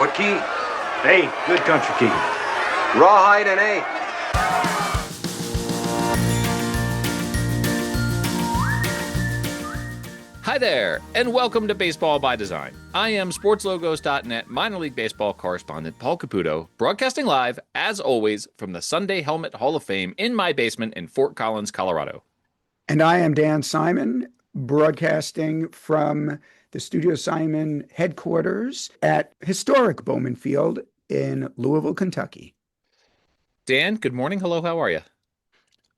What key? A, good country key. Rawhide and A. Hi there, and welcome to Baseball by Design. I am SportsLogos.net minor league baseball correspondent Paul Caputo, broadcasting live, as always, from the Sunday Helmet Hall of Fame in my basement in Fort Collins, Colorado. And I am Dan Simon, broadcasting from the Studio Simon headquarters at historic Bowman Field in Louisville, Kentucky. Dan, good morning. Hello, how are you?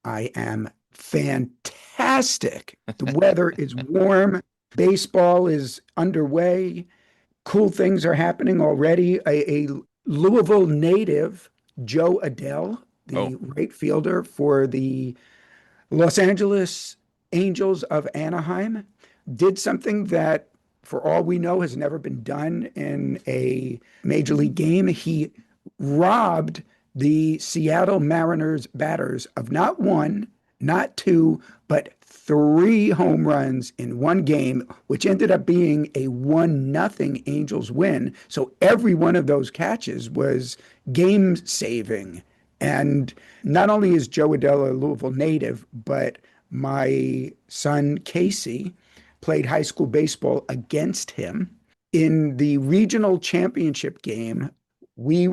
I am fantastic. The weather is warm. Baseball is underway. Cool things are happening already. A Louisville native, Joe Adell, the right fielder for the Los Angeles Angels of Anaheim, did something that, for all we know, has never been done in a major league game. He robbed the Seattle Mariners batters of not one, not two, but 3 home runs in one game, which ended up being a 1-0 Angels win. So every one of those catches was game-saving. And not only is Joe Adell a Louisville native, but my son Casey played high school baseball against him. In the regional championship game, we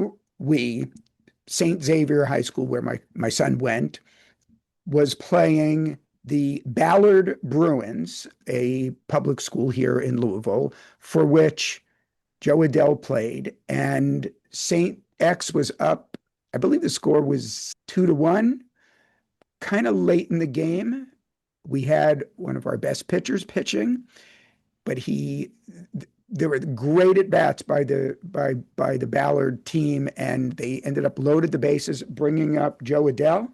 St. Xavier High School, where my son went, was playing the Ballard Bruins, a public school here in Louisville, for which Joe Adell played. And St. X was up, I believe the score was 2-1, kind of late in the game. We had one of our best pitchers pitching, but there were great at-bats by the Ballard team, and they ended up loaded the bases, bringing up Joe Adell,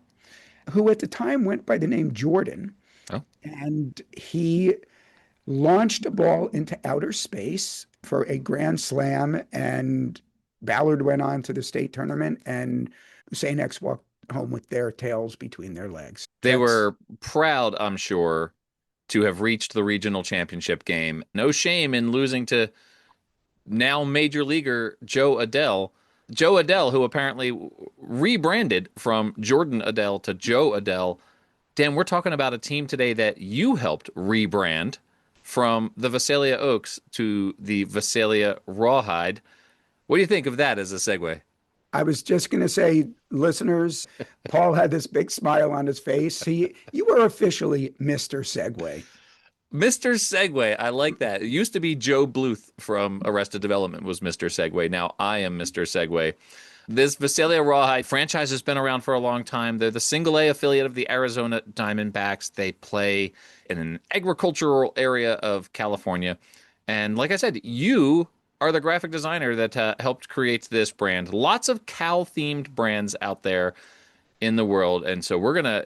who at the time went by the name Jordan. Oh. And he launched a ball into outer space for a grand slam, and Ballard went on to the state tournament, and St. X walked home with their tails between their legs. They were proud, I'm sure, to have reached the regional championship game. No shame in losing to now major leaguer Joe Adell. Joe Adell, who apparently rebranded from Jordan Adell to Joe Adell. Dan, we're talking about a team today that you helped rebrand from the Visalia Oaks to the Visalia Rawhide. What do you think of that as a segue? I was just going to say, listeners, Paul had this big smile on his face. You were officially Mr. Segway. Mr. Segway, I like that. It used to be Joe Bluth from Arrested Development was Mr. Segway. Now I am Mr. Segway. This Visalia Rawhide franchise has been around for a long time. They're the Single-A affiliate of the Arizona Diamondbacks. They play in an agricultural area of California. And like I said, you are the graphic designer that helped create this brand. Lots of cow-themed brands out there in the world, and so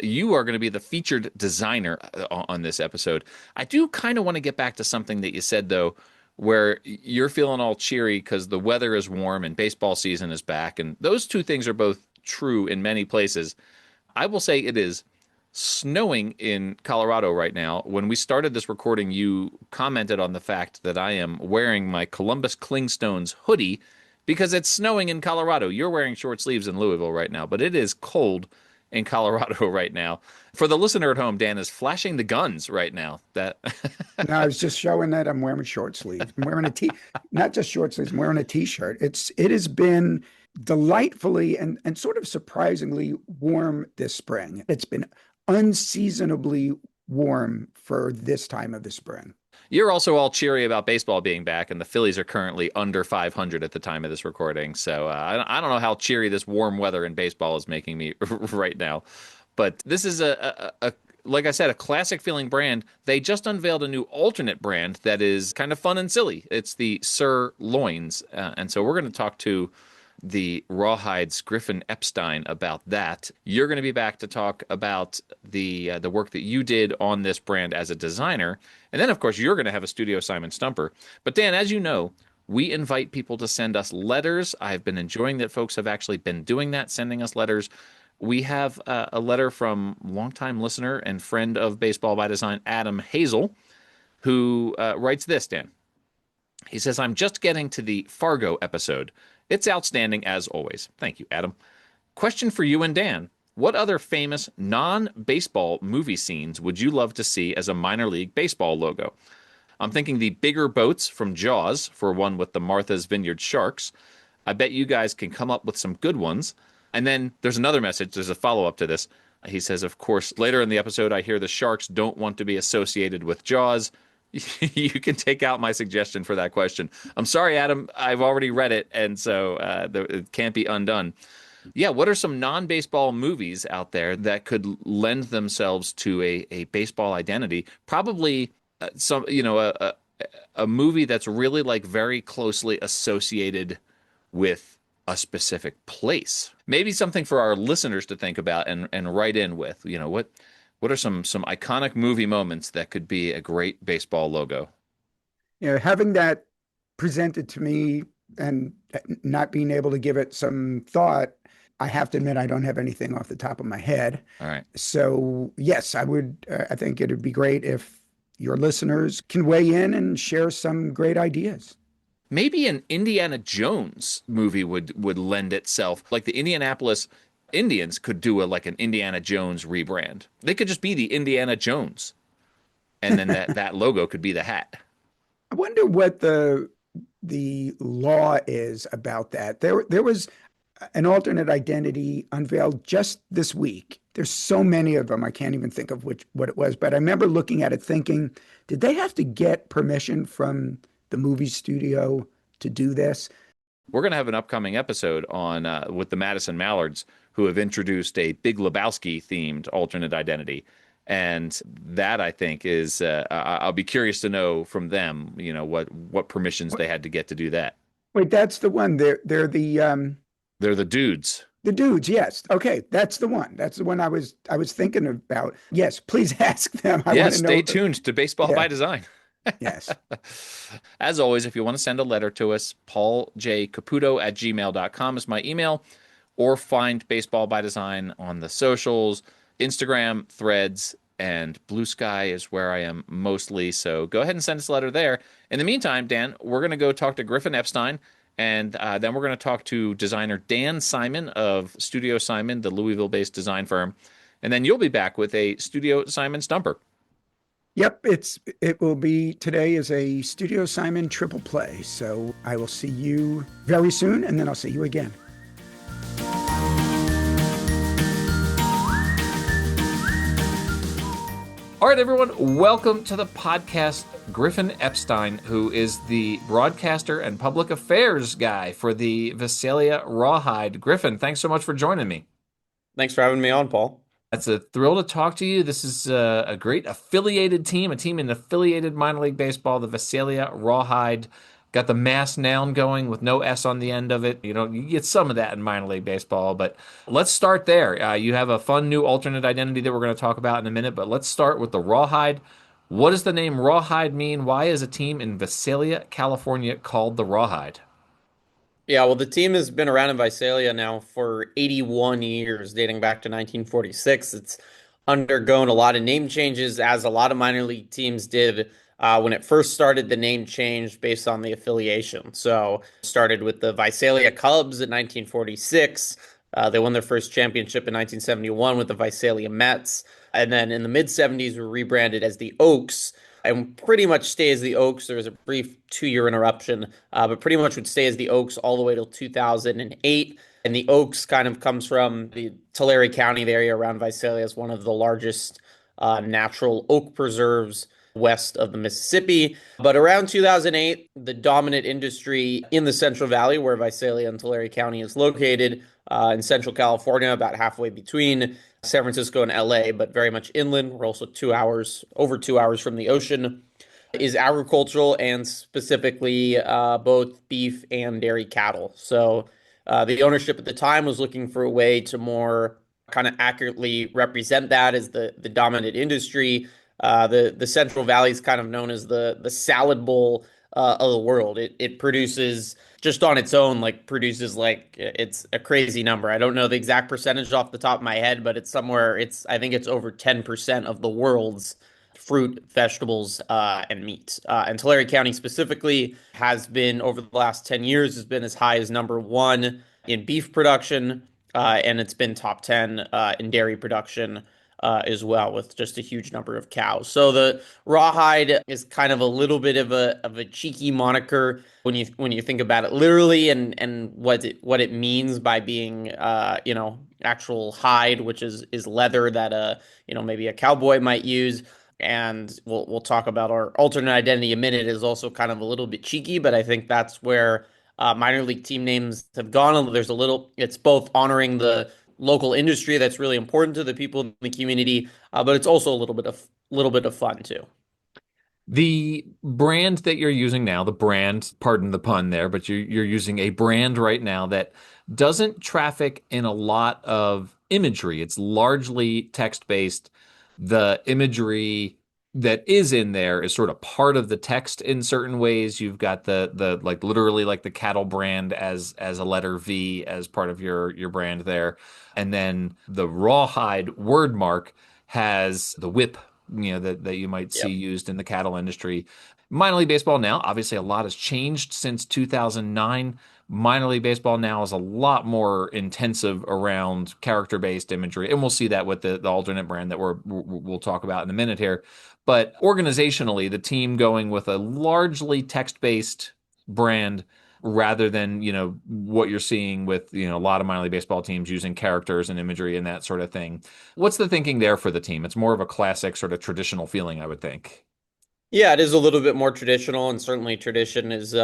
you are gonna be the featured designer on this episode. I do kind of want to get back to something that you said, though, where you're feeling all cheery because the weather is warm and baseball season is back, and those two things are both true in many places. I will say it is snowing in Colorado right now. When we started this recording, you commented on the fact that I am wearing my Columbus Clingstones hoodie because it's snowing in Colorado. You're wearing short sleeves in Louisville right now, but it is cold in Colorado right now. For the listener at home, Dan is flashing the guns right now. No, I was just showing that I'm wearing short sleeves. I'm wearing not just short sleeves, I'm wearing a t-shirt. It has been delightfully and sort of surprisingly warm this spring. It's been unseasonably warm for this time of the spring. You're also all cheery about baseball being back, and the Phillies are currently under 500 at the time of this recording. So I don't know how cheery this warm weather in baseball is making me right now. But this is like I said, a classic feeling brand. They just unveiled a new alternate brand that is kind of fun and silly. It's the Sir Loins. And so we're going to talk to the Rawhide's Griffin Epstein about that. You're going to be back to talk about the work that you did on this brand as a designer. And then, of course, you're going to have a Studio Simon Stumper. But Dan, as you know, we invite people to send us letters. I've been enjoying that folks have actually been doing that, sending us letters. We have a letter from longtime listener and friend of Baseball by Design, Adam Hazel, who writes this, Dan. He says, I'm just getting to the Fargo episode. It's outstanding as always. Thank you, Adam. Question for you and Dan. What other famous non-baseball movie scenes would you love to see as a minor league baseball logo? I'm thinking the bigger boats from Jaws for one with the Martha's Vineyard Sharks. I bet you guys can come up with some good ones. And then there's another message. There's a follow-up to this. He says, of course, later in the episode, I hear the Sharks don't want to be associated with Jaws. You can take out my suggestion for that question. I'm sorry, Adam. I've already read it, and so it can't be undone. Yeah, what are some non-baseball movies out there that could lend themselves to a baseball identity? Probably a movie that's really like very closely associated with a specific place. Maybe something for our listeners to think about and write in with. What are some iconic movie moments that could be a great baseball logo? Having that presented to me and not being able to give it some thought, I have to admit I don't have anything off the top of my head. All right. So yes, I would. I think it'd be great if your listeners can weigh in and share some great ideas. Maybe an Indiana Jones movie would lend itself. Like the Indianapolis Indians could do an Indiana Jones rebrand. They could just be the Indiana Jones. And then that logo could be the hat. I wonder what the law is about that. There was an alternate identity unveiled just this week. There's so many of them, I can't even think of what it was. But I remember looking at it thinking, did they have to get permission from the movie studio to do this? We're going to have an upcoming episode on with the Madison Mallards, who have introduced a Big Lebowski themed alternate identity. And that, I think, is I'll be curious to know from them, what permissions they had to get to do that. Wait, that's the one. They're the dudes. The dudes, yes. Okay, that's the one. That's the one I was thinking about. Yes, please ask them. Stay tuned to Baseball by Design. Yes. As always, if you want to send a letter to us, pauljcaputo@gmail.com is my email, or find Baseball by Design on the socials, Instagram, Threads, and Blue Sky is where I am mostly. So go ahead and send us a letter there. In the meantime, Dan, we're going to go talk to Griffin Epstein, and then we're going to talk to designer Dan Simon of Studio Simon, the Louisville-based design firm. And then you'll be back with a Studio Simon stumper. Yep, it will be, today is a Studio Simon triple play. So I will see you very soon, and then I'll see you again. All right, everyone, welcome to the podcast. Griffin Epstein, who is the broadcaster and public affairs guy for the Visalia Rawhide. Griffin, thanks so much for joining me. Thanks for having me on, Paul. It's a thrill to talk to you. This is a great affiliated team, a team in affiliated minor league baseball, the Visalia Rawhide. Got the mass noun going with no S on the end of it. You get some of that in minor league baseball, but let's start there. You have a fun new alternate identity that we're going to talk about in a minute, but let's start with the Rawhide. What does the name Rawhide mean? Why is a team in Visalia, California called the Rawhide? Yeah, well, the team has been around in Visalia now for 81 years, dating back to 1946. It's undergone a lot of name changes, as a lot of minor league teams did. When it first started, the name changed based on the affiliation. So it started with the Visalia Cubs in 1946. They won their first championship in 1971 with the Visalia Mets. And then in the mid-70s, were rebranded as the Oaks, and pretty much stay as the Oaks. There was a brief 2-year interruption, but pretty much would stay as the Oaks all the way till 2008. And the Oaks kind of comes from the Tulare County, the area around Visalia, is one of the largest natural oak preserves west of the Mississippi. But around 2008, the dominant industry in the Central Valley, where Visalia and Tulare County is located, in Central California, about halfway between San Francisco and LA, but very much inland. We're also over 2 hours from the ocean, is agricultural, and specifically both beef and dairy cattle. So the ownership at the time was looking for a way to more kind of accurately represent that as the dominant industry. The Central Valley is kind of known as the salad bowl of the world. It produces, just on its own, it's a crazy number. I don't know the exact percentage off the top of my head, but I think it's over 10% of the world's fruit, vegetables, and meat. And Tulare County specifically has been, over the last 10 years, has been as high as number one in beef production, and it's been top 10 in dairy production as well, with just a huge number of cows. So the rawhide is kind of a little bit of a cheeky moniker when you think about it literally, and what it means by being actual hide, which is leather that maybe a cowboy might use. And we'll talk about our alternate identity in a minute, is also kind of a little bit cheeky, but I think that's where minor league team names have gone. It's both honoring the local industry that's really important to the people in the community, but it's also a little bit of fun too. The brand that you're using now, the brand, pardon the pun there, but you're using a brand right now that doesn't traffic in a lot of imagery. It's largely text-based. The imagery that is in there is sort of part of the text in certain ways. You've got the like literally like the cattle brand as a letter V as part of your brand there. And then the rawhide word mark has the whip, that you might see used in the cattle industry. Minor league baseball now, obviously a lot has changed since 2009. Minor league baseball now is a lot more intensive around character-based imagery, and we'll see that with the alternate brand that we'll talk about in a minute here. But organizationally, the team going with a largely text-based brand rather than what you're seeing with a lot of minor league baseball teams using characters and imagery and that sort of thing. What's the thinking there for the team? It's more of a classic sort of traditional feeling, I would think. Yeah, it is a little bit more traditional, and certainly tradition is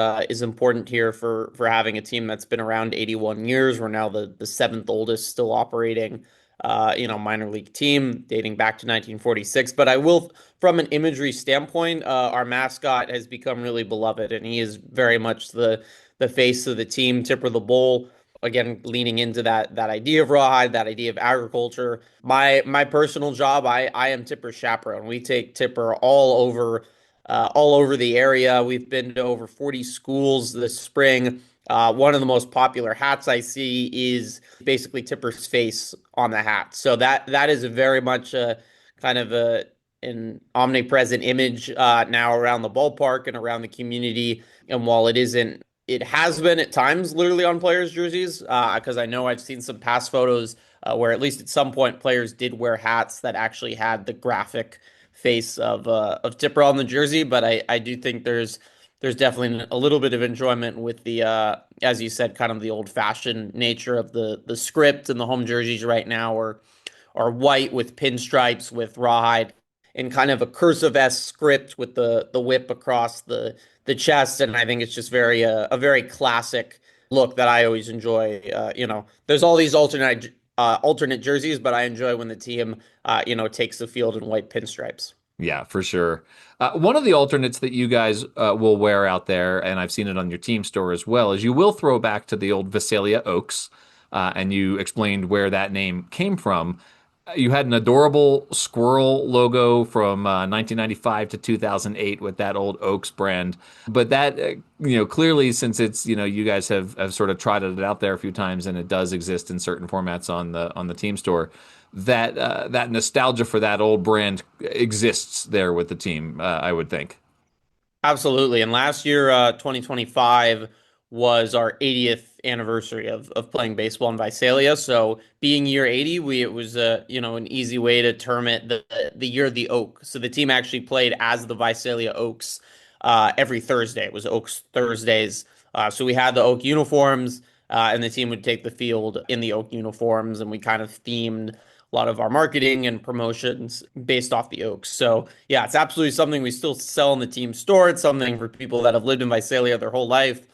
important here for having a team that's been around 81 years. We're now the seventh oldest still operating, minor league team dating back to 1946. But I will, from an imagery standpoint, our mascot has become really beloved, and he is very much the face of the team, Tipper the Bull. Again, leaning into that idea of rawhide, that idea of agriculture. My personal job, I am Tipper's chaperone. We take Tipper all over the area. We've been to over 40 schools this spring. One of the most popular hats I see is basically Tipper's face on the hat. So that is very much a kind of an omnipresent image now around the ballpark and around the community. And while it has been at times literally on players' jerseys, because I know I've seen some past photos where at least at some point players did wear hats that actually had the graphic face of Tipper on the jersey. But I do think there's definitely a little bit of enjoyment with the as you said, kind of the old-fashioned nature of the script, and the home jerseys right now are white with pinstripes with rawhide in kind of a cursive-esque script with the whip across the chest. And I think it's just a very classic look that I always enjoy. There's all these alternate jerseys, but I enjoy when the team takes the field in white pinstripes. Yeah, for sure. One of the alternates that you guys will wear out there, and I've seen it on your team store as well, is you will throw back to the old Visalia Oaks, and you explained where that name came from. You had an adorable squirrel logo from 1995 to 2008 with that old Oaks brand. But that, clearly, since it's, you guys have sort of trotted it out there a few times, and it does exist in certain formats on the team store, that nostalgia for that old brand exists there with the team, I would think. Absolutely. And last year, 2025 was our 80th anniversary of playing baseball in Visalia. So being year 80, it was an easy way to term it the year of the Oak. So the team actually played as the Visalia Oaks every Thursday. It was Oaks Thursdays. So we had the Oak uniforms, and the team would take the field in the Oak uniforms, and we kind of themed a lot of our marketing and promotions based off the Oaks. So yeah, it's absolutely something we still sell in the team store. It's something for people that have lived in Visalia their whole life,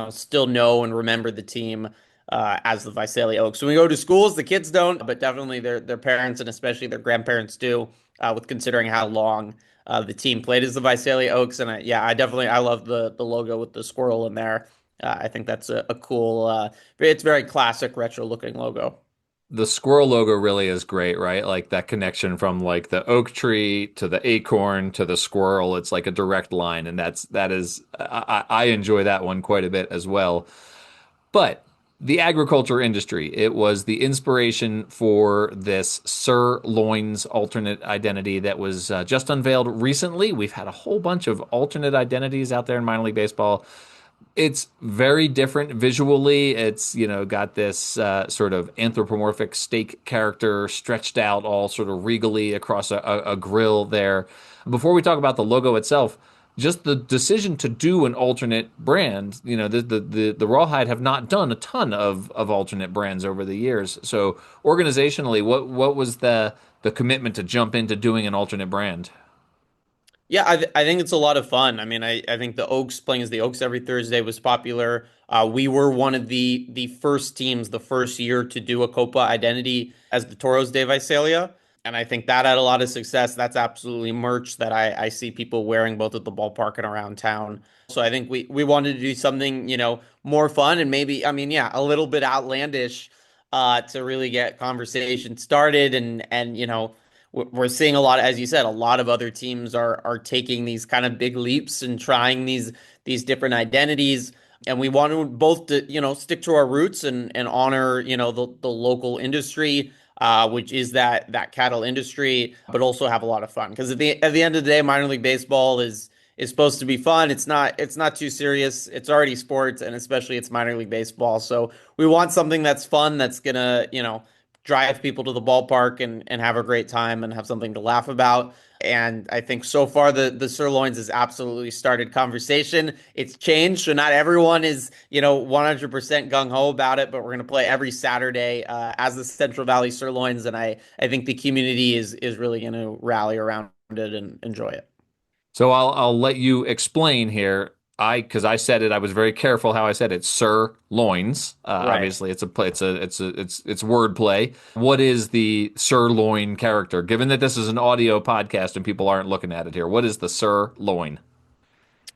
still know and remember the team as the Visalia Oaks. So when we go to schools, the kids don't, but definitely their parents and especially their grandparents do, with considering how long the team played as the Visalia Oaks. And I love the logo with the squirrel in there. I think that's a cool, it's very classic retro looking logo. The squirrel logo really is great, right? Like that connection from like the oak tree to the acorn to the squirrel. It's like a direct line, and I enjoy that one quite a bit as well. But The agriculture industry. It was the inspiration for this Sir Loins alternate identity that was just unveiled recently. We've had a whole bunch of alternate identities out there in minor league baseball. It's very different visually. It's, got this sort of anthropomorphic steak character stretched out all sort of regally across a grill there. Before we talk about the logo itself, just the decision to do an alternate brand, the Rawhide have not done a ton of alternate brands over the years. So organizationally, what was the commitment to jump into doing an alternate brand? Yeah, I think it's a lot of fun. I mean, I think the Oaks playing as the Oaks every Thursday was popular. We were one of the first teams the first year to do a Copa identity as the Toros de Visalia. And I think that had a lot of success. That's absolutely merch that I see people wearing both at the ballpark and around town. So I think we wanted to do something, more fun and maybe, I mean, yeah, a little bit outlandish to really get conversation started and we're seeing a lot, as you said, a lot of other teams are taking these kind of big leaps and trying these different identities. And we want to both to, stick to our roots and honor, the local industry, which is that cattle industry, but also have a lot of fun. Because at the end of the day, minor league baseball is supposed to be fun. It's not too serious. It's already sports, and especially it's minor league baseball. So we want something that's fun, that's gonna, drive people to the ballpark and have a great time and have something to laugh about. And I think so far the Sir Loins has absolutely started conversation. It's changed, so not everyone is 100% gung ho about it. But we're gonna play every Saturday as the Central Valley Sir Loins, and I think the community is really gonna rally around it and enjoy it. So I'll let you explain here. Because I said it, I was very careful how I said it. Sir Loins. Right. Obviously, it's wordplay. What is the Sir Loin character? Given that this is an audio podcast and people aren't looking at it here, what is the Sir Loin?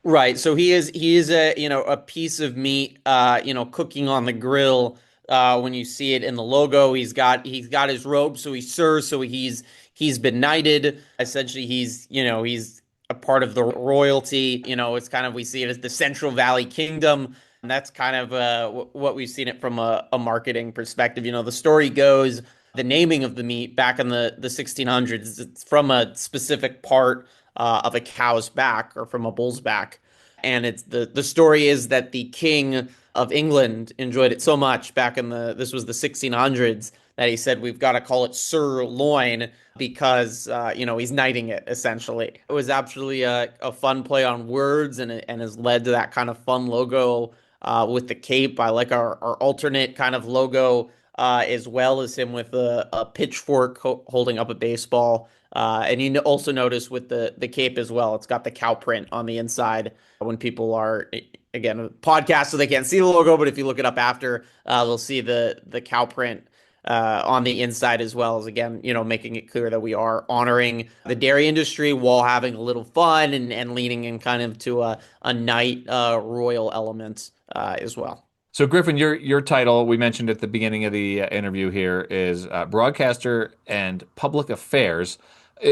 Right. So he is a piece of meat cooking on the grill. When you see it in the logo, he's got his robe, so he's Sir, so he's been knighted. Essentially, he's a part of the royalty. It's kind of, we see it as the Central Valley Kingdom. And that's kind of what we've seen it from a marketing perspective. The story goes, the naming of the meat back in the 1600s, it's from a specific part of a cow's back or from a bull's back. And it's the story is that the king of England enjoyed it so much back in this was the 1600s, that he said, we've got to call it Sir Loin because, he's knighting it, essentially. It was absolutely a fun play on words, and has led to that kind of fun logo with the cape. I like our alternate kind of logo as well as him with a pitchfork holding up a baseball. And you also notice with the cape as well, it's got the cow print on the inside. When people are, again, a podcast, so they can't see the logo, but if you look it up after, they'll see the cow print on the inside, as well as, again, making it clear that we are honoring the dairy industry while having a little fun and leaning in kind of to a knight royal element as well. So Griffin, your title we mentioned at the beginning of the interview here is broadcaster and public affairs.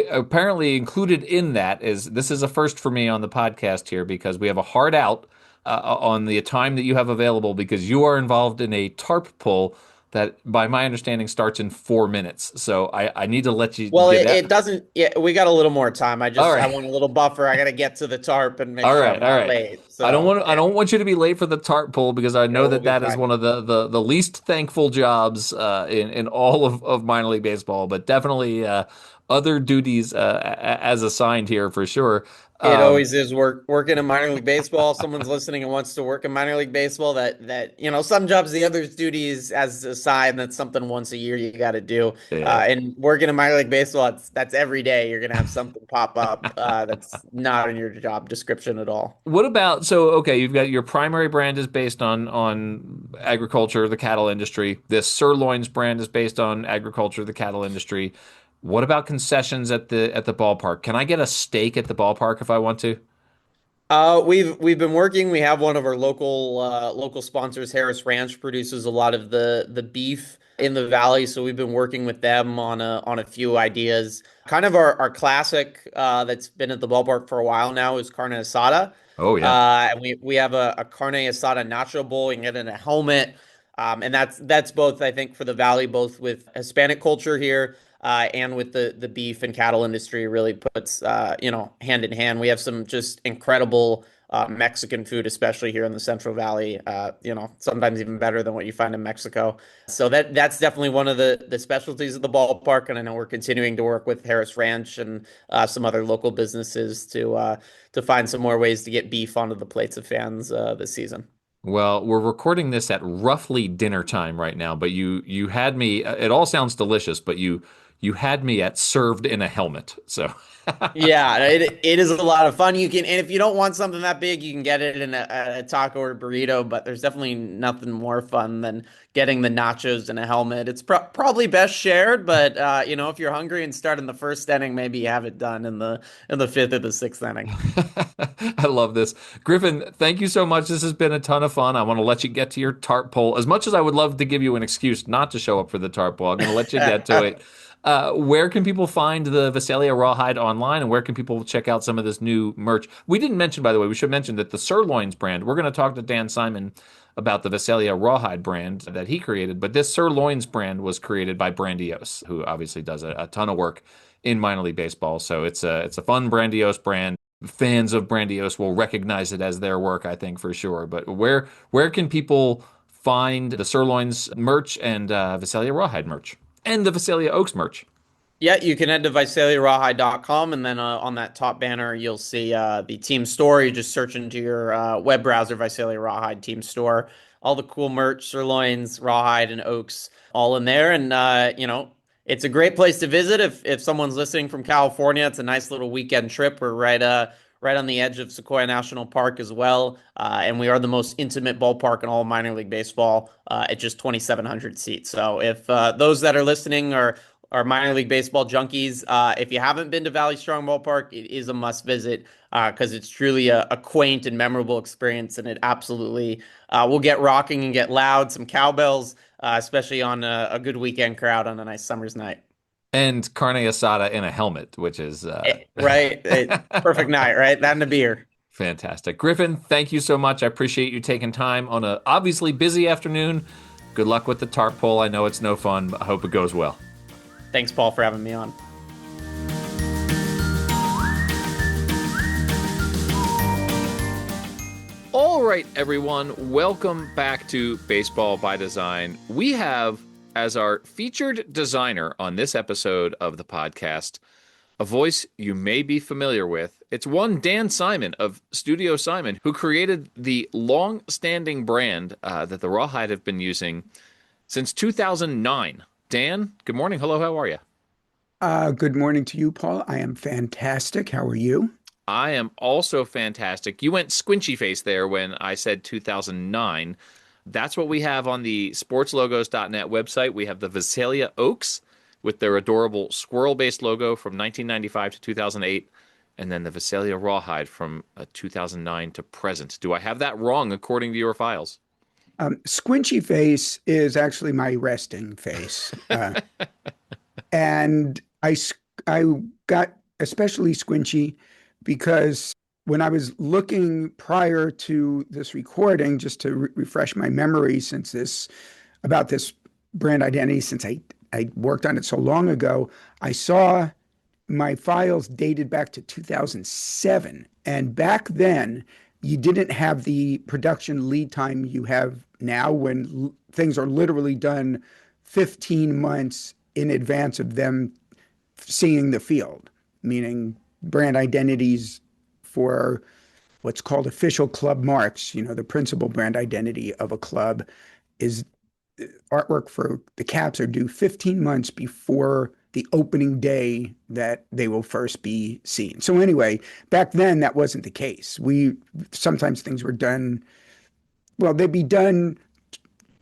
Apparently included in that this is a first for me on the podcast here, because we have a hard out on the time that you have available, because you are involved in a tarp pull that, by my understanding, starts in 4 minutes. So I need to let you. Well, get it doesn't. Yeah, we got a little more time. I right. want a little buffer. I got to get to the tarp and make All sure right, I'm not all right. late. So, I don't want you to be late for the tarp pull, because I know we'll that be is fine. one of the least thankful jobs in all of minor league baseball, but definitely other duties as assigned here for sure. It always is working in minor league baseball. Someone's listening and wants to work in minor league baseball. That some jobs, the other's duties as a side, that's something once a year you got to do. Yeah. And working in minor league baseball, that's every day. You're gonna have something pop up that's not in your job description at all. What about, so okay, you've got your primary brand is based on agriculture, the cattle industry. This Sir Loins brand is based on agriculture, the cattle industry. What about concessions at the ballpark? Can I get a steak at the ballpark if I want to? We've been working. We have one of our local sponsors, Harris Ranch, produces a lot of the beef in the valley. So we've been working with them on a few ideas. Kind of our classic that's been at the ballpark for a while now is carne asada. Oh yeah. And we have a carne asada nacho bowl. You can get it in a helmet. And that's both, I think, for the Valley, both with Hispanic culture here, and with the beef and cattle industry really puts, hand in hand. We have some just incredible Mexican food, especially here in the Central Valley, sometimes even better than what you find in Mexico. So that's definitely one of the specialties of the ballpark. And I know we're continuing to work with Harris Ranch and some other local businesses to find some more ways to get beef onto the plates of fans this season. Well, we're recording this at roughly dinner time right now, but you had me. It all sounds delicious, but you had me at served in a helmet. So Yeah, it is a lot of fun. And if you don't want something that big, you can get it in a taco or burrito, but there's definitely nothing more fun than getting the nachos in a helmet. It's probably best shared, but if you're hungry and start in the first inning, maybe you have it done in the fifth or the sixth inning. I love this. Griffin, thank you so much. This has been a ton of fun. I want to let you get to your tarp pole. As much as I would love to give you an excuse not to show up for the tarp pole, I'm going to let you get to it. Where can people find the Visalia Rawhide online, and where can people check out some of this new merch? We didn't mention, by the way, we should mention that the Sir Loins brand, we're going to talk to Dan Simon about the Visalia Rawhide brand that he created, but this Sir Loins brand was created by Brandiose, who obviously does a ton of work in minor league baseball. So it's a fun Brandiose brand. Fans of Brandiose will recognize it as their work, I think, for sure. But where can people find the Sir Loins merch and Visalia Rawhide merch? And the Visalia Oaks merch? Yeah, you can head to VisaliaRawhide.com, and then on that top banner, you'll see the team store. You just search into your web browser, Visalia Rawhide Team Store. All the cool merch, sirloins, rawhide, and oaks, all in there. And it's a great place to visit if someone's listening from California. It's a nice little weekend trip. We're right on the edge of Sequoia National Park as well, and we are the most intimate ballpark in all of minor league baseball at just 2,700 seats. So if those that are listening are minor league baseball junkies, if you haven't been to Valley Strong Ballpark, it is a must visit because it's truly a quaint and memorable experience, and it absolutely will get rocking and get loud. Some cowbells, especially on a good weekend crowd on a nice summer's night. And carne asada in a helmet, which is Right. Perfect night, right? That and a beer. fantastic. Griffin, thank you so much. I appreciate you taking time on a obviously busy afternoon. Good luck with the tarp pole. I know it's no fun, but I hope it goes well. Thanks, Paul, for having me on. All right, everyone, welcome back to Baseball by Design. We have, as our featured designer on this episode of the podcast, a voice you may be familiar with. It's one Dan Simon of Studio Simon, who created the long-standing brand that the Rawhide have been using since 2009. Dan, good morning. Hello, how are you? Good morning to you, Paul. I am fantastic. How are you? I am also fantastic. You went squinchy face there when I said 2009. That's what we have on the sportslogos.net website. We have the Visalia Oaks with their adorable squirrel-based logo from 1995 to 2008, and then the Visalia Rawhide from 2009 to present. Do I have that wrong according to your files? Squinchy face is actually my resting face. And I got especially squinchy because when I was looking prior to this recording, just to refresh my memory about this brand identity, since I worked on it so long ago, I saw my files dated back to 2007. And back then, you didn't have the production lead time you have now when things are literally done 15 months in advance of them seeing the field, meaning brand identities for what's called official club marks. The principal brand identity of a club is artwork for the caps are due 15 months before the opening day that they will first be seen. So anyway, back then that wasn't the case. Sometimes things were done, well, they'd be done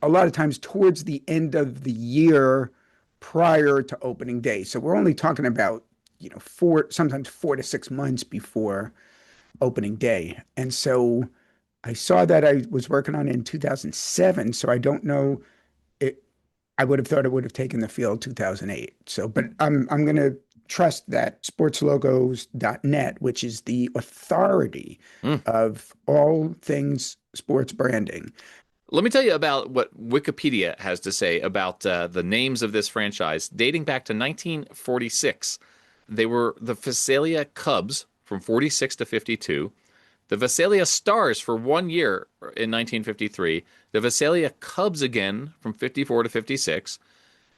a lot of times towards the end of the year prior to opening day. So we're only talking about, sometimes 4 to 6 months before opening day. And so I saw that I was working on it in 2007. So I don't know. I would have thought it would have taken the field 2008. So, but I'm going to trust that sportslogos.net, which is the authority of all things sports branding. Let me tell you about what Wikipedia has to say about the names of this franchise dating back to 1946. They were the Visalia Cubs from 46 to 52, the Visalia Stars for 1 year in 1953, the Visalia Cubs again from 54 to 56,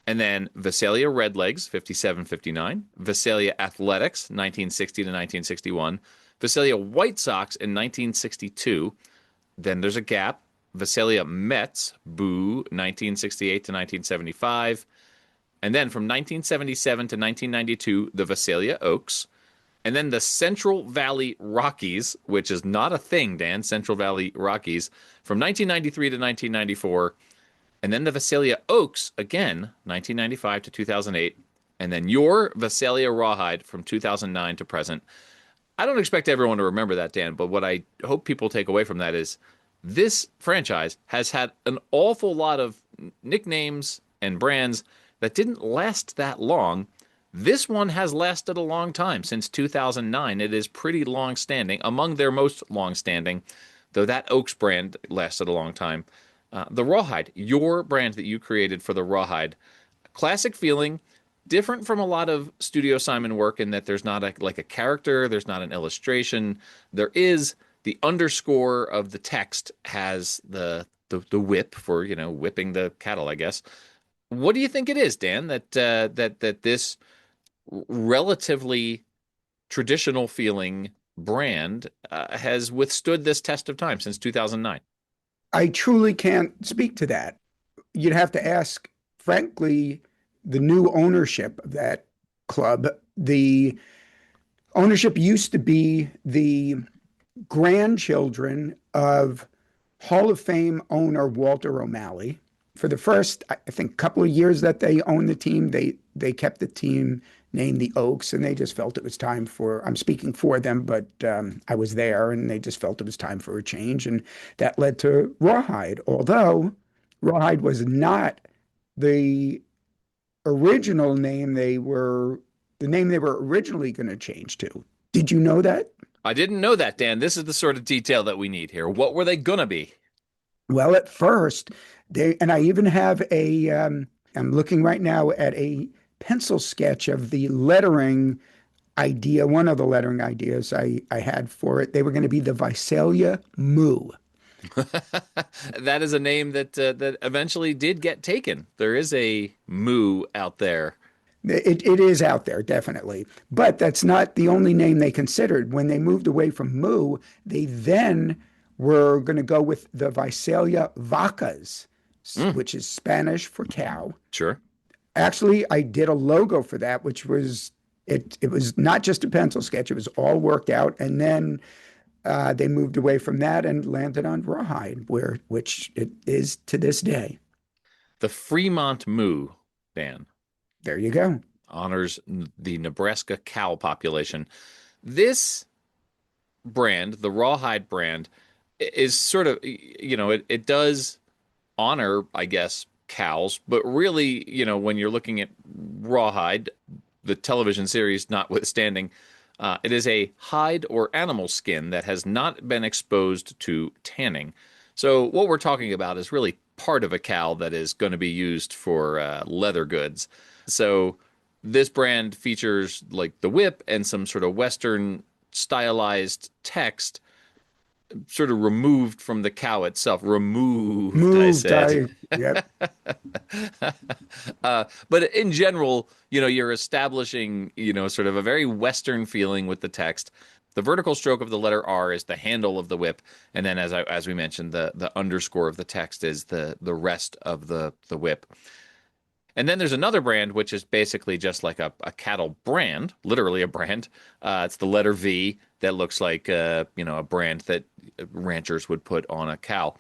and then Visalia Redlegs, 57-59, Visalia Athletics, 1960 to 1961, Visalia White Sox in 1962. Then there's a gap. Visalia Mets, boo, 1968 to 1975. And then from 1977 to 1992, the Visalia Oaks. And then the Central Valley Rockies, which is not a thing, Dan, Central Valley Rockies, from 1993 to 1994. And then the Visalia Oaks, again, 1995 to 2008. And then your Visalia Rawhide from 2009 to present. I don't expect everyone to remember that, Dan, but what I hope people take away from that is this franchise has had an awful lot of nicknames and brands that didn't last that long. This one has lasted a long time, since 2009. It is pretty long-standing, among their most long-standing, though that Oaks brand lasted a long time. The Rawhide, your brand that you created for the Rawhide, classic feeling, different from a lot of Studio Simon work in that there's not like a character, there's not an illustration. There is the underscore of the text has the whip for, whipping the cattle, I guess. What do you think it is, Dan, that this relatively traditional feeling brand has withstood this test of time since 2009? I truly can't speak to that. You'd have to ask, frankly, the new ownership of that club. The ownership used to be the grandchildren of Hall of Fame owner Walter O'Malley. For the first, I think, couple of years that they owned the team, they kept the team named the Oaks, and they just felt it was time for, I'm speaking for them, but I was there, and they just felt it was time for a change, and that led to Rawhide, although Rawhide was not the original name they were originally going to change to. Did you know that? I didn't know that, Dan. This is the sort of detail that we need here. What were they going to be? Well, at first, and I even have I'm looking right now at a pencil sketch of the lettering idea, one of the lettering ideas I had for it. They were going to be the Visalia Moo. That is a name that eventually did get taken. There is a Moo out there. It is out there, definitely. But that's not the only name they considered. When they moved away from Moo, they then were going to go with the Visalia Vacas, which is Spanish for cow. Sure. Actually, I did a logo for that, which was, it was not just a pencil sketch. It was all worked out. And then they moved away from that and landed on Rawhide, which it is to this day. The Fremont Moo, Dan. There you go. Honors the Nebraska cow population. This brand, the Rawhide brand, is sort of, it does honor, I guess, cows, but really, when you're looking at Rawhide, the television series notwithstanding, it is a hide or animal skin that has not been exposed to tanning. So what we're talking about is really part of a cow that is going to be used for leather goods. So this brand features like the whip and some sort of Western stylized text sort of removed from the cow itself. Removed, I said. Yep. But in general, you're establishing, sort of a very Western feeling with the text. The vertical stroke of the letter R is the handle of the whip, and then as we mentioned, the underscore of the text is the rest of the whip. And then there's another brand, which is basically just like a cattle brand, literally a brand. It's the letter V that looks like a brand that ranchers would put on a cow.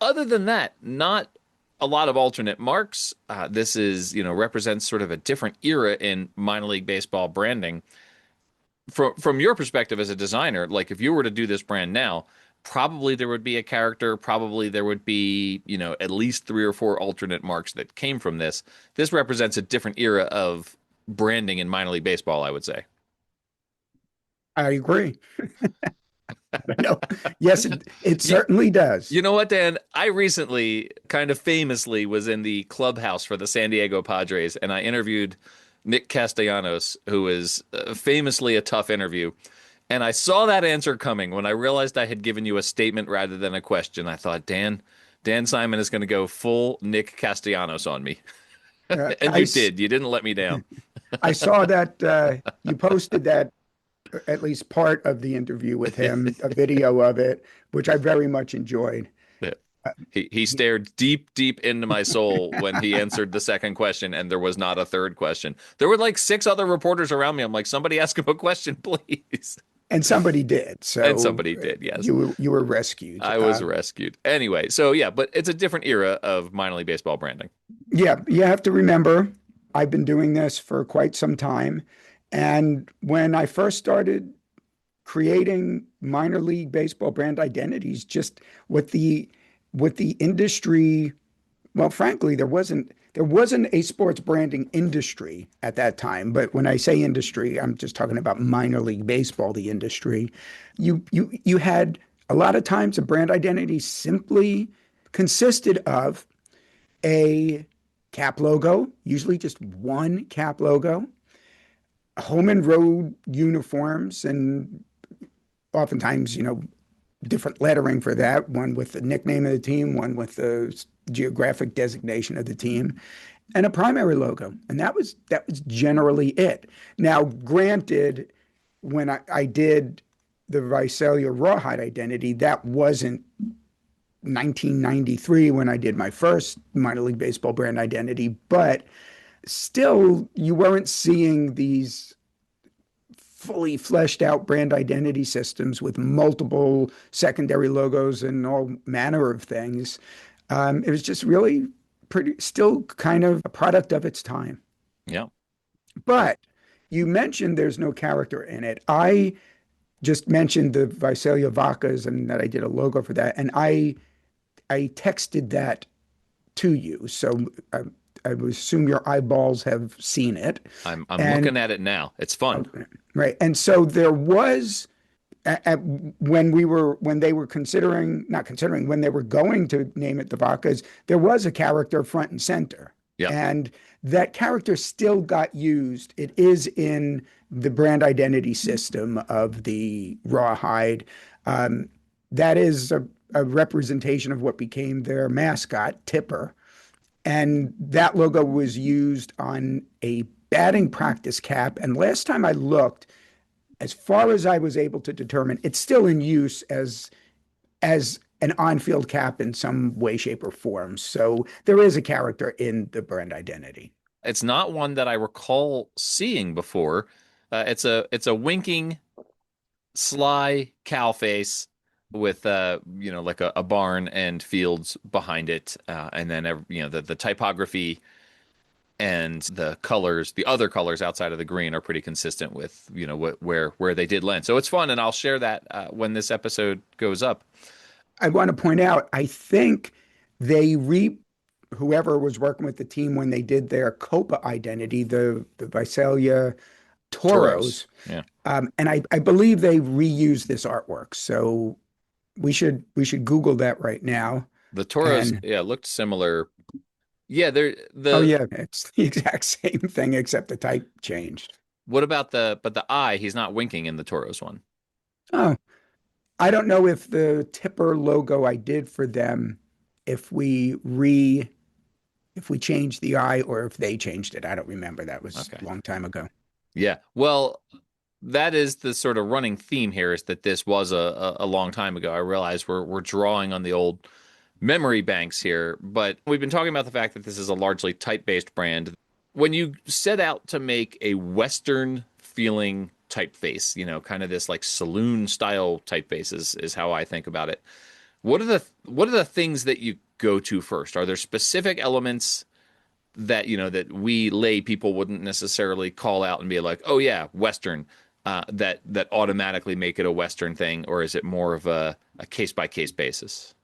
Other than that, not a lot of alternate marks. This is, represents sort of a different era in minor league baseball branding. From your perspective as a designer, like if you were to do this brand now, probably there would be a character, probably there would be, at least 3 or 4 alternate marks that came from this. This represents a different era of branding in minor league baseball, I would say. I agree. No, yes, it certainly does. You know what, Dan? I recently, kind of famously, was in the clubhouse for the San Diego Padres, and I interviewed Nick Castellanos, who is famously a tough interview. And I saw that answer coming when I realized I had given you a statement rather than a question. I thought, Dan Simon is going to go full Nick Castellanos on me. And I, you did. You didn't let me down. I saw that you posted that, at least part of the interview with him, a video of it, which I very much enjoyed. Yeah. He stared deep, deep into my soul when he answered the second question, and there was not a third question. There were like 6 other reporters around me. I'm like, somebody ask him a question, please. And somebody did. So And somebody did, yes. You were rescued. I was rescued. Anyway, so yeah, but it's a different era of minor league baseball branding. Yeah, you have to remember, I've been doing this for quite some time. And when I first started creating minor league baseball brand identities, just with the industry, well, frankly, there wasn't a sports branding industry at that time. But when I say industry, I'm just talking about minor league baseball, the industry. You had a lot of times a brand identity simply consisted of a cap logo, usually just one cap logo, home and road uniforms, and oftentimes, different lettering for that, one with the nickname of the team, one with the geographic designation of the team, and a primary logo. And that was generally it. Now, granted, when I did the Visalia Rawhide identity, that wasn't 1993 when I did my first minor league baseball brand identity, but still, you weren't seeing these fully fleshed out brand identity systems with multiple secondary logos and all manner of things. It was just really still kind of a product of its time. Yeah. But you mentioned there's no character in it. I just mentioned the Visalia Vacas and that I did a logo for that. And I texted that to you. So I would assume your eyeballs have seen it. I'm looking at it now. It's fun. Right. And so there was when they were when they were going to name it the Vacas, there was a character front and center. Yeah. And that character still got used. It is in the brand identity system of the Rawhide. That is a representation of what became their mascot, Tipper. And that logo was used on a batting practice cap. And last time I looked, as far as I was able to determine, it's still in use as an on-field cap in some way, shape, or form. So there is a character in the brand identity. It's not one that I recall seeing before. It's a winking, sly cow face with like a barn and fields behind it, and then the typography and the colors, the other colors outside of the green, are pretty consistent with where they did land. So it's fun, and I'll share that when this episode goes up. I want to point out, I think whoever was working with the team when they did their Copa identity, the Visalia Toros. Yeah. And I believe they reused this artwork. So we should Google that right now. The Toros, looked similar. Yeah, it's the exact same thing except the type changed. What about the eye? He's not winking in the Toros one. Oh, I don't know if the Tipper logo I did for them, if we changed the eye or if they changed it. I don't remember. That was a long time ago. Yeah. Well, that is the sort of running theme here, is that this was a long time ago. I realize we're drawing on the old memory banks here, but we've been talking about the fact that this is a largely type-based brand. When you set out to make a Western feeling typeface, kind of this like saloon style typeface is how I think about it. What are the things that you go to first? Are there specific elements that that we lay people wouldn't necessarily call out and be like, oh yeah, Western, that automatically make it a Western thing, or is it more of a case by case basis?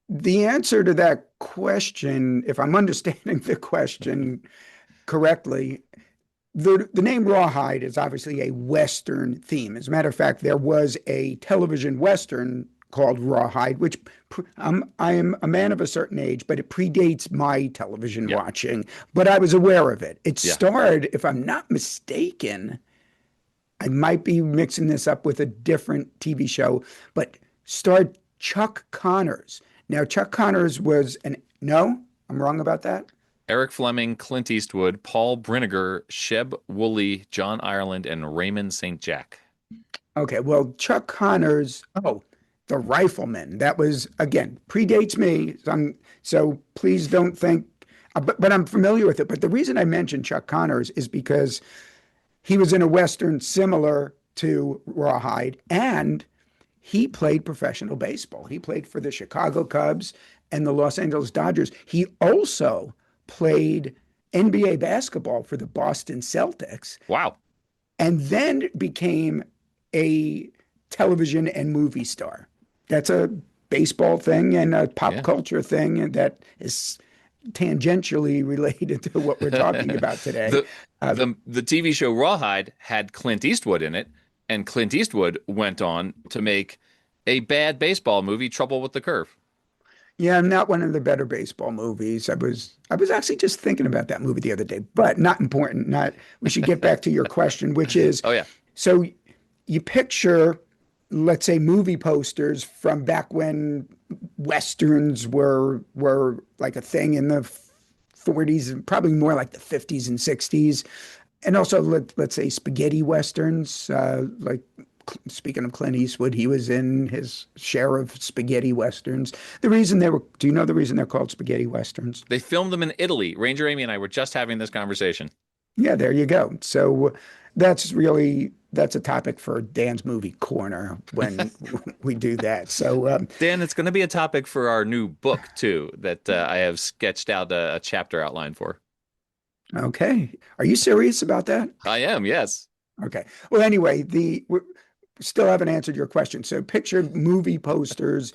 The answer to that question, if I'm understanding the question correctly, the name Rawhide is obviously a Western theme. As a matter of fact, there was a television Western called Rawhide, which I am a man of a certain age, but it predates my television watching. But I was aware of it. It starred, if I'm not mistaken, I might be mixing this up with a different TV show, but starred Chuck Connors. Now, Chuck Connors was no, I'm wrong about that. Eric Fleming, Clint Eastwood, Paul Brinegar, Sheb Woolley, John Ireland, and Raymond St. Jack. Okay, well, Chuck Connors, the Rifleman. That was, again, predates me. So please don't think, but I'm familiar with it. But the reason I mentioned Chuck Connors is because he was in a Western similar to Rawhide, and he played professional baseball. He played for the Chicago Cubs and the Los Angeles Dodgers. He also played NBA basketball for the Boston Celtics. Wow. And then became a television and movie star. That's a baseball thing and a pop culture thing, and that is tangentially related to what we're talking about today. The TV show Rawhide had Clint Eastwood in it, and Clint Eastwood went on to make a bad baseball movie, Trouble with the Curve. Yeah, not one of the better baseball movies. I was actually just thinking about that movie the other day, but not important. We should get back to your question, which is, so you picture, let's say, movie posters from back when Westerns were like a thing in the 40s, and probably more like the 50s and 60s. And also, let's say spaghetti Westerns, like speaking of Clint Eastwood, he was in his share of spaghetti Westerns. Do you know the reason they're called spaghetti Westerns? They filmed them in Italy. Ranger Amy and I were just having this conversation. Yeah, there you go. So that's a topic for Dan's Movie Corner when we do that. So Dan, it's going to be a topic for our new book too, that I have sketched out a chapter outline for. Okay. Are you serious about that? I am, yes. Okay. Well, anyway, we still haven't answered your question. So picture movie posters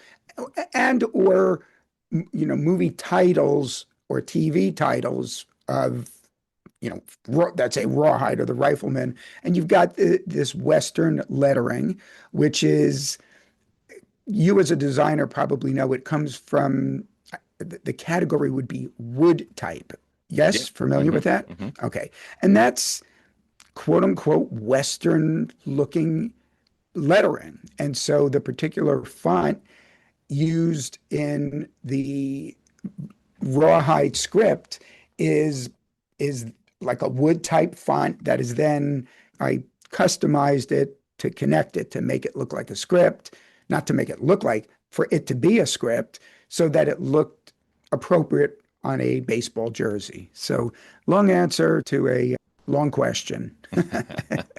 or movie titles or TV titles of, that's a Rawhide or the Rifleman. And you've got this Western lettering, which is, you as a designer probably know, it comes from, the category would be wood type. Yes? Familiar with that? Mm-hmm. Okay. And that's quote unquote Western looking lettering. And so the particular font used in the Rawhide script is like a wood type font that is then, I customized it to connect it to make it look like a script, not to make it look like, for it to be a script, so that it looked appropriate on a baseball jersey. So long answer to a long question.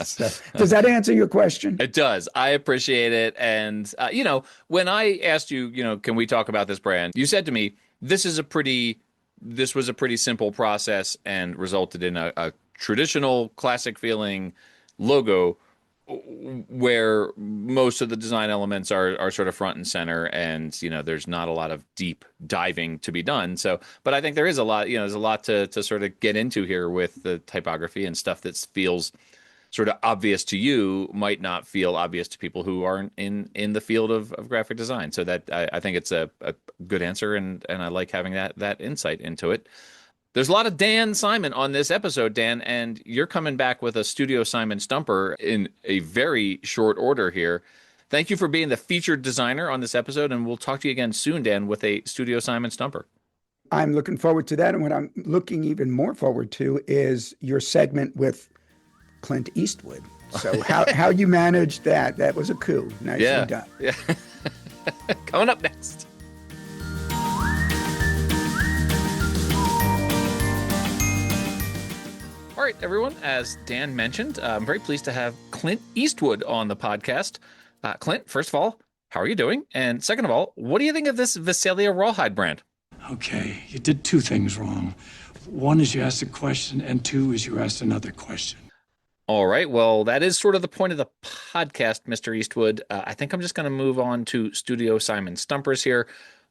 So, does that answer your question? It does. I appreciate it. And, when I asked you, can we talk about this brand? You said to me, this was a pretty simple process and resulted in a traditional classic feeling logo where most of the design elements are sort of front and center, and there's not a lot of deep diving to be done. So, but I think there is a lot, there's a lot to sort of get into here with the typography, and stuff that feels sort of obvious to you might not feel obvious to people who aren't in the field of graphic design. So that I think it's a good answer, and I like having that insight into it. There's a lot of Dan Simon on this episode, Dan, and you're coming back with a Studio Simon Stumper in a very short order here. Thank you for being the featured designer on this episode, and we'll talk to you again soon, Dan, with a Studio Simon Stumper. I'm looking forward to that, and what I'm looking even more forward to is your segment with Clint Eastwood. So how you managed that was a coup. Nicely done. Yeah. Coming up next. All right, everyone, as Dan mentioned, I'm very pleased to have Clint Eastwood on the podcast. Clint, first of all, how are you doing? And second of all, what do you think of this Visalia Rawhide brand? Okay, you did two things wrong. One is you asked a question, and two is you asked another question. All right, well, that is sort of the point of the podcast, Mr. Eastwood. I think I'm just going to move on to Studio Simon Stumpers here.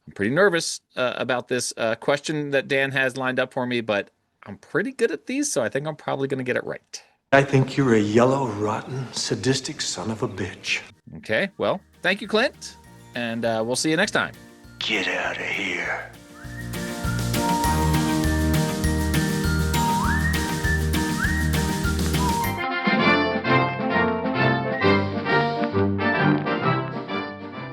I'm pretty nervous about this question that Dan has lined up for me, but I'm pretty good at these, so I think I'm probably going to get it right. I think you're a yellow, rotten, sadistic son of a bitch. Okay, well, thank you, Clint, and we'll see you next time. Get out of here.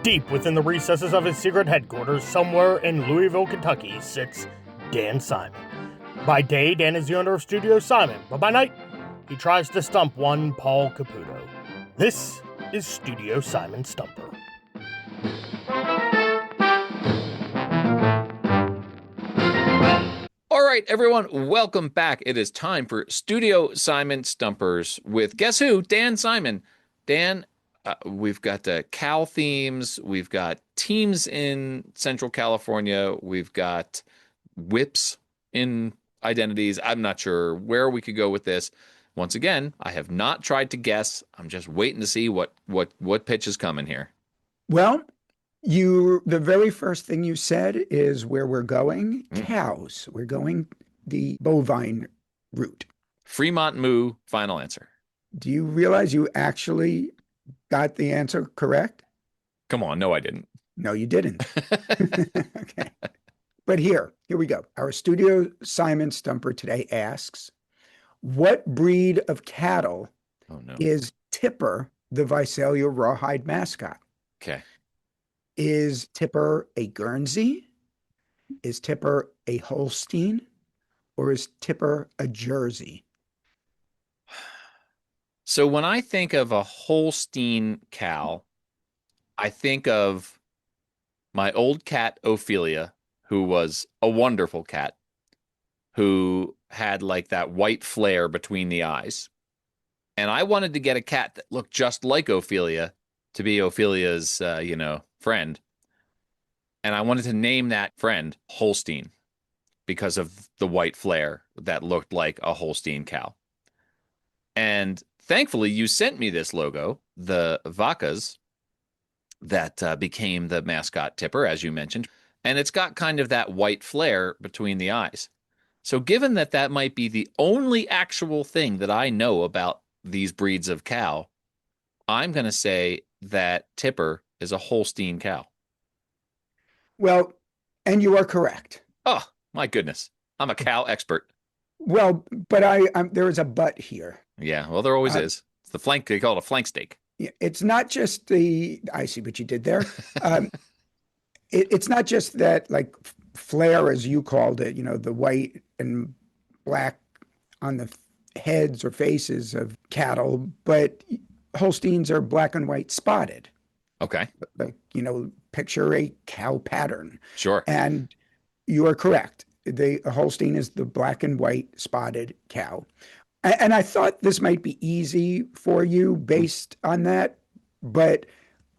Deep within the recesses of his secret headquarters, somewhere in Louisville, Kentucky, sits Dan Simon. By day, Dan is the owner of Studio Simon, but by night, he tries to stump one Paul Caputo. This is Studio Simon Stumper. All right, everyone, welcome back. It is time for Studio Simon Stumpers with, guess who? Dan Simon. Dan, we've got Cal themes. We've got teams in Central California. We've got whips in identities. I'm not sure where we could go with this. Once again, I have not tried to guess. I'm just waiting to see what pitch is coming here. Well, the very first thing you said is where we're going. Cows. We're going the bovine route. Fremont Moo, final answer. Do you realize you actually got the answer correct? Come on, no, I didn't. No, you didn't. Okay. But here we go. Our Studio Simon Stumper today asks, what breed of cattle is Tipper, the Visalia Rawhide mascot? Okay. Is Tipper a Guernsey? Is Tipper a Holstein? Or is Tipper a Jersey? So when I think of a Holstein cow, I think of my old cat, Ophelia, who was a wonderful cat, who had like that white flare between the eyes. And I wanted to get a cat that looked just like Ophelia to be Ophelia's, friend. And I wanted to name that friend Holstein because of the white flare that looked like a Holstein cow. And thankfully, you sent me this logo, the vacas, that became the mascot Tipper, as you mentioned. And it's got kind of that white flare between the eyes. So given that might be the only actual thing that I know about these breeds of cow, I'm going to say that Tipper is a Holstein cow. Well, and you are correct. Oh, my goodness. I'm a cow expert. Well, but there is a but here. Yeah, well, there always is. It's the flank. They call it a flank steak. It's not just I see what you did there. It's not just that, like, flare, as you called it, the white and black on the heads or faces of cattle, but Holsteins are black and white spotted. Okay. Like, picture a cow pattern. Sure. And you are correct. The Holstein is the black and white spotted cow. And I thought this might be easy for you based on that, but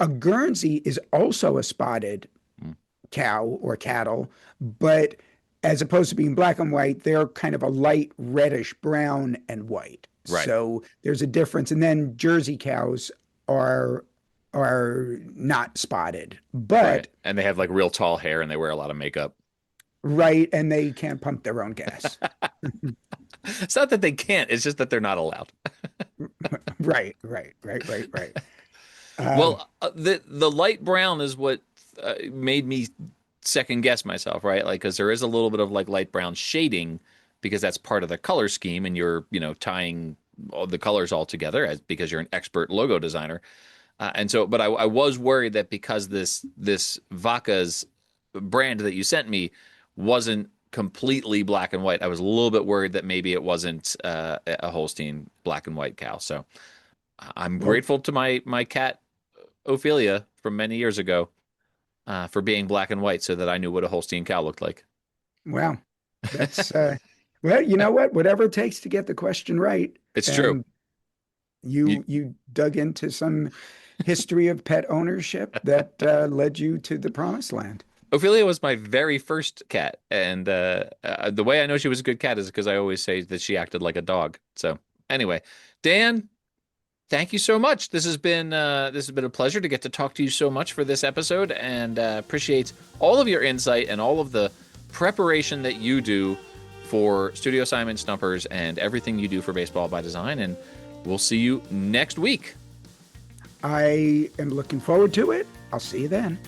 a Guernsey is also a spotted cow or cattle, but as opposed to being black and white, they're kind of a light reddish brown and white. Right. So there's a difference. And then Jersey cows are not spotted, but right. And they have like real tall hair and they wear a lot of makeup. Right, and they can't pump their own gas. It's not that they can't; it's just that they're not allowed. Right. Well, the light brown is what made me second guess myself, right? Like, because there is a little bit of like light brown shading because that's part of the color scheme, and you're tying all the colors all together because you're an expert logo designer. And so, but I was worried that because this Vaca's brand that you sent me wasn't completely black and white, I was a little bit worried that maybe it wasn't a Holstein black and white cow. So I'm grateful to my cat Ophelia from many years ago for being black and white so that I knew what a Holstein cow looked like. Wow. That's, well, you know what? Whatever it takes to get the question right. It's true. You dug into some history of pet ownership that led you to the promised land. Ophelia was my very first cat, and the way I know she was a good cat is because I always say that she acted like a dog. So anyway, Dan, thank you so much. This has been a pleasure to get to talk to you so much for this episode, and appreciate all of your insight and all of the preparation that you do for Studio Simon Stumpers and everything you do for Baseball by Design. And we'll see you next week. I am looking forward to it. I'll see you then.